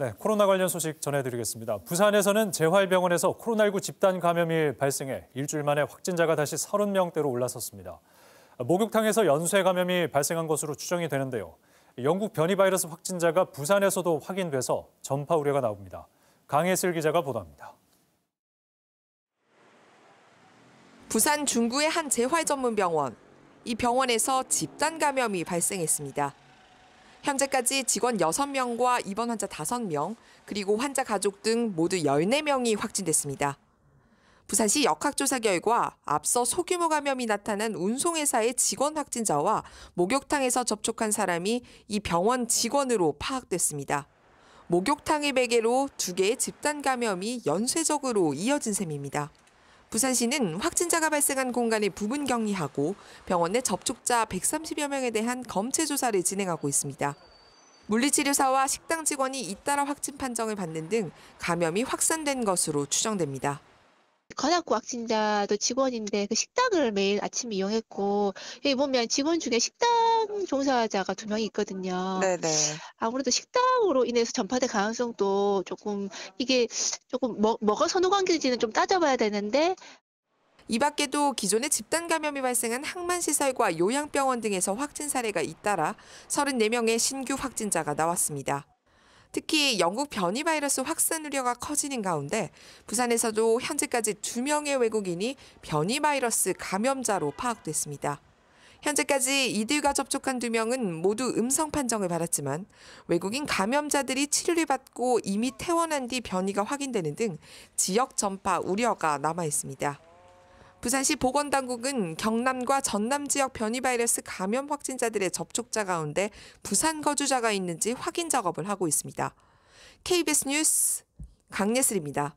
네, 코로나 관련 소식 전해드리겠습니다. 부산에서는 재활병원에서 코로나19 집단 감염이 발생해 일주일 만에 확진자가 다시 30명대로 올라섰습니다. 목욕탕에서 연쇄 감염이 발생한 것으로 추정이 되는데요. 영국 변이 바이러스 확진자가 부산에서도 확인돼서 전파 우려가 나옵니다. 강혜슬 기자가 보도합니다. 부산 중구의 한 재활 전문 병원. 이 병원에서 집단 감염이 발생했습니다. 현재까지 직원 6명과 입원 환자 5명, 그리고 환자 가족 등 모두 14명이 확진됐습니다. 부산시 역학조사 결과 앞서 소규모 감염이 나타난 운송회사의 직원 확진자와 목욕탕에서 접촉한 사람이 이 병원 직원으로 파악됐습니다. 목욕탕의 베개로 2개의 집단 감염이 연쇄적으로 이어진 셈입니다. 부산시는 확진자가 발생한 공간을 부분 격리하고 병원 내 접촉자 130여 명에 대한 검체 조사를 진행하고 있습니다. 물리치료사와 식당 직원이 잇따라 확진 판정을 받는 등 감염이 확산된 것으로 추정됩니다. 관악구 확진자도 직원인데 그 식당을 매일 아침 이용했고 여기 보면 직원 중에 식당 종사자가 2명이 있거든요. 네네. 아무래도 식당으로 인해서 전파될 가능성도 이게 뭐가 선후관계인지는 좀 따져봐야 되는데. 이 밖에도 기존에 집단 감염이 발생한 항만시설과 요양병원 등에서 확진 사례가 잇따라 34명의 신규 확진자가 나왔습니다. 특히 영국 변이 바이러스 확산 우려가 커지는 가운데 부산에서도 현재까지 2명의 외국인이 변이 바이러스 감염자로 파악됐습니다. 현재까지 이들과 접촉한 2명은 모두 음성 판정을 받았지만 외국인 감염자들이 치료를 받고 이미 퇴원한 뒤 변이가 확인되는 등 지역 전파 우려가 남아 있습니다. 부산시 보건당국은 경남과 전남 지역 변이 바이러스 감염 확진자들의 접촉자 가운데 부산 거주자가 있는지 확인 작업을 하고 있습니다. KBS 뉴스 강예슬입니다.